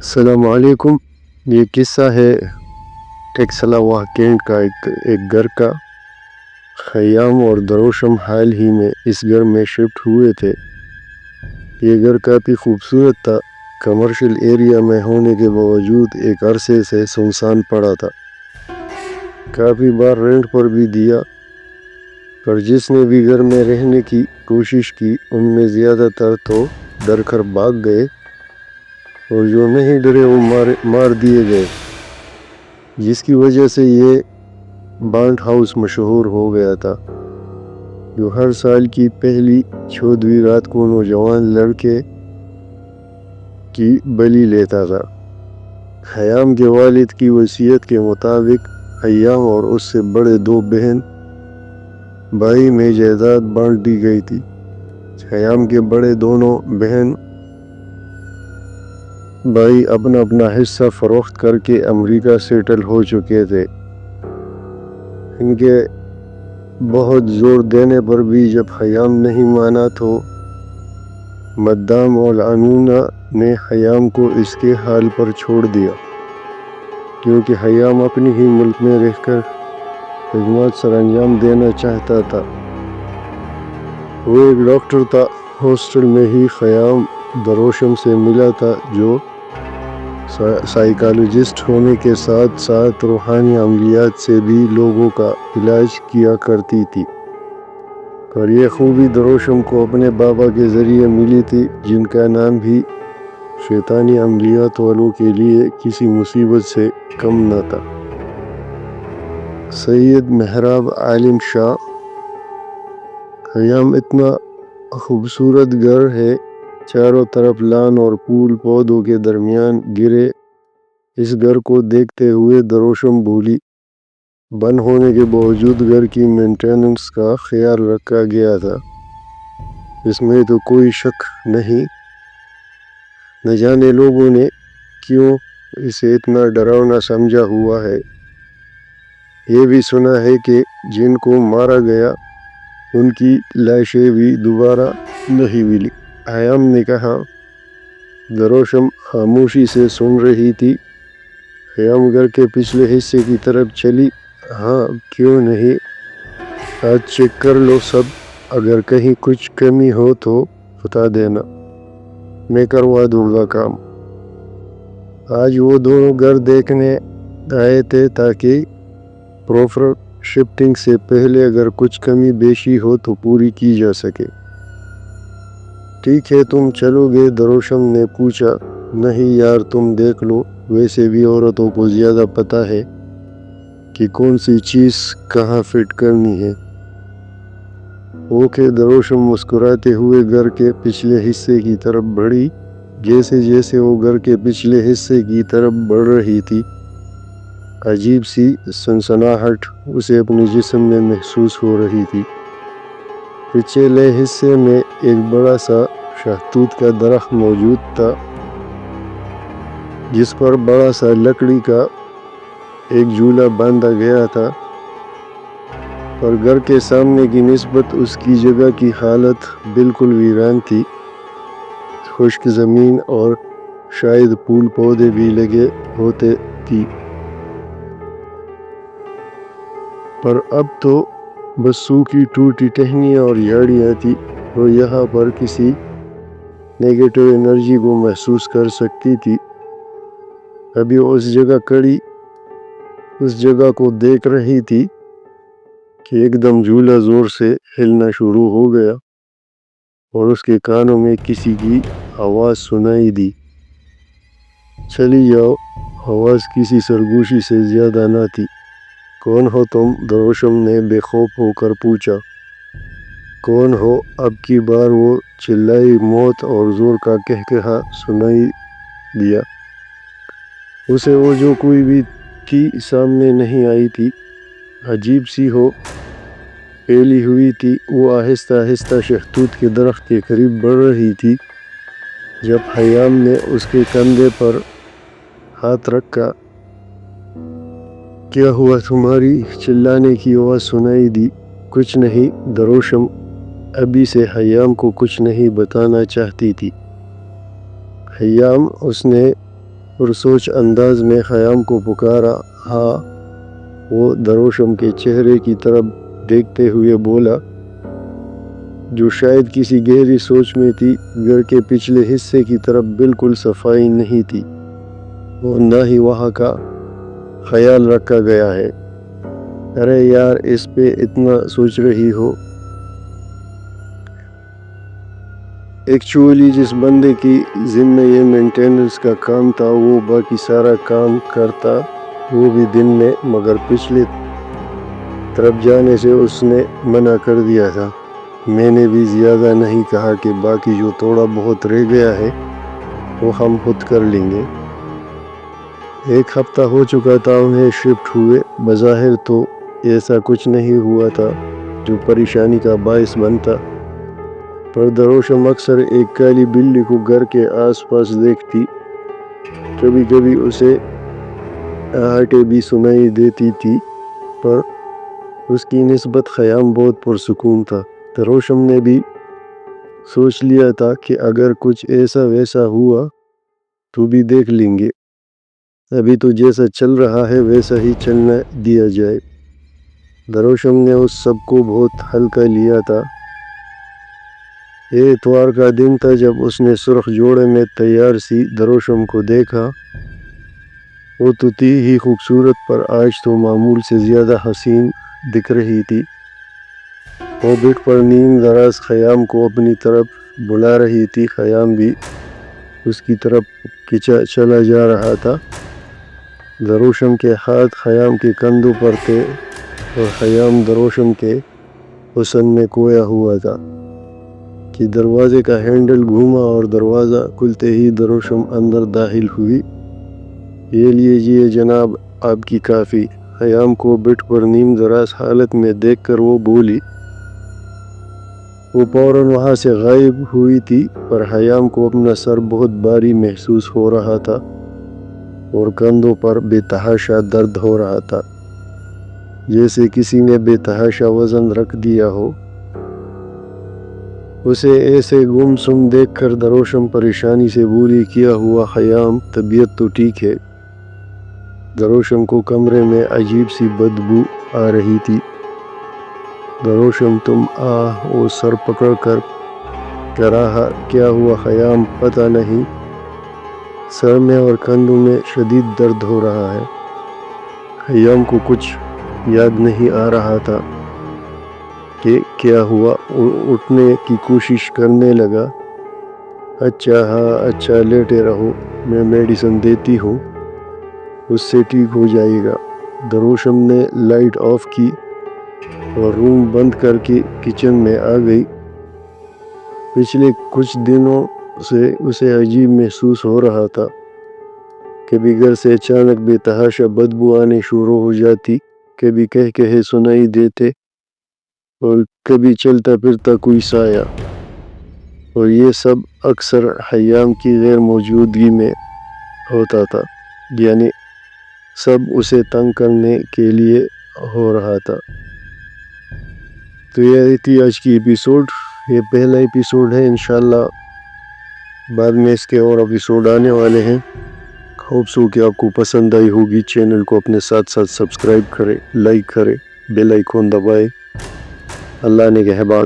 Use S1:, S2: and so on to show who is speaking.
S1: السلام علیکم۔ یہ قصہ ہے ٹیکسلاواہ کینٹ کا ایک گھر کا۔ خیام اور دروشم حال ہی میں اس گھر میں شفٹ ہوئے تھے۔ یہ گھر کافی خوبصورت تھا، کمرشل ایریا میں ہونے کے باوجود ایک عرصے سے سنسان پڑا تھا۔ کافی بار رینٹ پر بھی دیا، پر جس نے بھی گھر میں رہنے کی کوشش کی ان میں زیادہ تر تو ڈر کر بھاگ گئے، اور جو نہیں ڈرے وہ مار دیے گئے، جس کی وجہ سے یہ بانٹ ہاؤس مشہور ہو گیا تھا، جو ہر سال کی پہلی 14ویں رات کو نوجوان لڑکے کی بلی لیتا تھا۔ خیام کے والد کی وصیت کے مطابق خیام اور اس سے بڑے 2 بہن بھائی میں جائیداد بانٹ دی گئی تھی۔ خیام کے بڑے دونوں بہن بھائی اپنا اپنا حصہ فروخت کر کے امریکہ سیٹل ہو چکے تھے۔ ان کے بہت زور دینے پر بھی جب خیام نہیں مانا تو مدام العنونہ نے خیام کو اس کے حال پر چھوڑ دیا، کیونکہ خیام اپنی ہی ملک میں رہ کر خدمات سر انجام دینا چاہتا تھا۔ وہ ایک ڈاکٹر تھا۔ ہاسٹل میں ہی خیام دروشم سے ملا تھا، جو سائیکالوجسٹ ہونے کے ساتھ ساتھ روحانی عملیات سے بھی لوگوں کا علاج کیا کرتی تھی۔ اور یہ خوبی دروشم کو اپنے بابا کے ذریعے ملی تھی، جن کا نام بھی شیطانی عملیات والوں کے لیے کسی مصیبت سے کم نہ تھا۔ سید محراب عالم شاہ۔ خیام اتنا خوبصورت گھر ہے، چاروں طرف لان اور پھول پودوں کے درمیان گرے۔ اس گھر کو دیکھتے ہوئے دروشم بولی، بند ہونے کے باوجود گھر کی مینٹیننس کا خیال رکھا گیا تھا، اس میں تو کوئی شک نہیں۔ نہ جانے لوگوں نے کیوں اسے اتنا ڈراؤنا سمجھا ہوا ہے۔ یہ بھی سنا ہے کہ جن کو مارا گیا ان کی لاشیں بھی دوبارہ نہیں ملی، خیام نے کہا۔ دروشم خاموشی سے سن رہی تھی۔ خیام گھر کے پچھلے حصے کی طرف چلی۔ ہاں، کیوں نہیں، آج چیک کر لو سب، اگر کہیں کچھ کمی ہو تو بتا دینا، میں کروا دوں گا کام۔ آج وہ دونوں گھر دیکھنے آئے تھے تاکہ پراپر شفٹنگ سے پہلے اگر کچھ کمی بیشی ہو تو پوری کی جا سکے۔ ٹھیک ہے، تم چلو گے؟ دروشم نے پوچھا۔ نہیں یار، تم دیکھ لو، ویسے بھی عورتوں کو زیادہ پتہ ہے کہ کون سی چیز کہاں فٹ کرنی ہے۔ اوکے، دروشم مسکراتے ہوئے گھر کے پچھلے حصے کی طرف بڑھی۔ جیسے جیسے وہ گھر کے پچھلے حصے کی طرف بڑھ رہی تھی، عجیب سی سنسناہٹ اسے اپنے جسم میں محسوس ہو رہی تھی۔ پچھلے حصے میں ایک بڑا سا شہتوت کا درخت موجود تھا، جس پر بڑا سا لکڑی کا ایک جھولا باندھا گیا تھا، پر گھر کے سامنے کی نسبت اس کی جگہ کی حالت بالکل ویران تھی۔ خشک زمین اور شاید پھول پودے بھی لگے ہوتے تھی، پر اب تو بس سوکھی ٹوٹی ٹہنیاں اور جھاڑیاں تھی۔ وہ یہاں پر کسی نیگیٹو انرجی کو محسوس کر سکتی تھی۔ ابھی وہ اس جگہ کھڑی اس جگہ کو دیکھ رہی تھی کہ ایک دم جھولا زور سے ہلنا شروع ہو گیا، اور اس کے کانوں میں کسی کی آواز سنائی دی۔ چلی جاؤ۔ آواز کسی سرگوشی سے زیادہ نہ تھی۔ کون ہو تم؟ دروشم نے بے خوف ہو کر پوچھا۔ کون ہو؟ اب کی بار وہ چلائی، موت اور زور کا قہقہا سنائی دیا۔ اسے وہ جو کوئی بھی تھی سامنے نہیں آئی تھی، عجیب سی ہو پھیلی ہوئی تھی۔ وہ آہستہ آہستہ شہتوت کے درخت کے قریب بڑھ رہی تھی، جب خیام نے اس کے کندھے پر ہاتھ رکھا۔ کیا ہوا تمہاری؟ چلانے کی آواز سنائی دی۔ کچھ نہیں، دروشم ابھی سے خیام کو کچھ نہیں بتانا چاہتی تھی۔ خیام، اس نے اور سوچ انداز میں خیام کو پکارا۔ ہاں، وہ دروشم کے چہرے کی طرف دیکھتے ہوئے بولا، جو شاید کسی گہری سوچ میں تھی۔ گھر کے پچھلے حصے کی طرف بالکل صفائی نہیں تھی اور نہ ہی وہاں کا خیال رکھا گیا ہے۔ ارے یار، اس پہ اتنا سوچ رہی ہو؟ ایکچولی جس بندے کی ذمہ یہ مینٹیننس کا کام تھا وہ باقی سارا کام کرتا، وہ بھی دن میں، مگر پچھلے طرف جانے سے اس نے منع کر دیا تھا۔ میں نے بھی زیادہ نہیں کہا کہ باقی جو تھوڑا بہت رہ گیا ہے وہ ہم خود کر لیں گے۔ 1 ہفتہ ہو چکا تھا انہیں شفٹ ہوئے۔ بظاہر تو ایسا کچھ نہیں ہوا تھا جو پریشانی کا باعث بنتا، پر دروشم اکثر ایک کالی بلی کو گھر کے آس پاس دیکھتی۔ کبھی کبھی اسے آہٹیں بھی سنائی دیتی تھی، پر اس کی نسبت خیام بہت پرسکون تھا۔ دروشم نے بھی سوچ لیا تھا کہ اگر کچھ ایسا ویسا ہوا تو بھی دیکھ لیں گے، ابھی تو جیسا چل رہا ہے ویسا ہی چلنا دیا جائے۔ دروشم نے اس سب کو بہت ہلکا لیا تھا۔ یہ اتوار کا دن تھا جب اس نے سرخ جوڑے میں تیار سی دروشم کو دیکھا۔ وہ تو تھی ہی خوبصورت، پر آج تو معمول سے زیادہ حسین دکھ رہی تھی۔ وہ بیڈ پر نیم دراز خیام کو اپنی طرف بلا رہی تھی۔ خیام بھی اس کی طرف چلا جا رہا تھا۔ دروشم کے ہاتھ خیام کے کندھوں پر تھے اور خیام دروشم کے حسن میں کھویا ہوا تھا کہ دروازے کا ہینڈل گھوما اور دروازہ کھلتے ہی دروشم اندر داخل ہوئی۔ یہ لیجئے جناب آپ کی کافی۔ خیام کو بیڈ پر نیم دراز حالت میں دیکھ کر وہ بولی۔ وہ فوراً وہاں سے غائب ہوئی تھی، پر خیام کو اپنا سر بہت بھاری محسوس ہو رہا تھا اور کندھوں پر بے تحاشا درد ہو رہا تھا، جیسے کسی نے بے تحاشا وزن رکھ دیا ہو۔ اسے ایسے گم سم دیکھ کر دروشم پریشانی سے بولی، کیا ہوا خیام؟ طبیعت تو ٹھیک ہے؟ دروشم کو کمرے میں عجیب سی بدبو آ رہی تھی۔ دروشم تم وہ سر پکڑ کر کہا، کیا ہوا خیام؟ پتہ نہیں، سر میں اور کندھوں میں شدید درد ہو رہا ہے۔ خیام کو کچھ یاد نہیں آ رہا تھا کہ کیا ہوا۔ اٹھنے کی کوشش کرنے لگا۔ اچھا ہاں، اچھا لیٹے رہو، میں میڈیسن دیتی ہوں، اس سے ٹھیک ہو جائے گا۔ دروشم نے لائٹ آف کی اور روم بند کر کے کچن میں آ گئی۔ پچھلے کچھ دنوں سے اسے عجیب محسوس ہو رہا تھا۔ کبھی گھر سے اچانک بے تحاشا بدبو آنے شروع ہو جاتی، کبھی کہے سنائی دیتے، اور کبھی چلتا پھرتا کوئی سایہ، اور یہ سب اکثر خیام کی غیر موجودگی میں ہوتا تھا، یعنی سب اسے تنگ کرنے کے لیے ہو رہا تھا۔ تو یہ تھی آج کی ایپیسوڈ۔ یہ پہلا ایپیسوڈ ہے، انشاءاللہ بعد میں اس کے اور ایپیسوڈ آنے والے ہیں۔ ہوپ سو کہ آپ کو پسند آئی ہوگی۔ چینل کو اپنے ساتھ ساتھ سبسکرائب کرے، لائک کرے، بیل آئیکن دبائے۔ اللہ نگہبان۔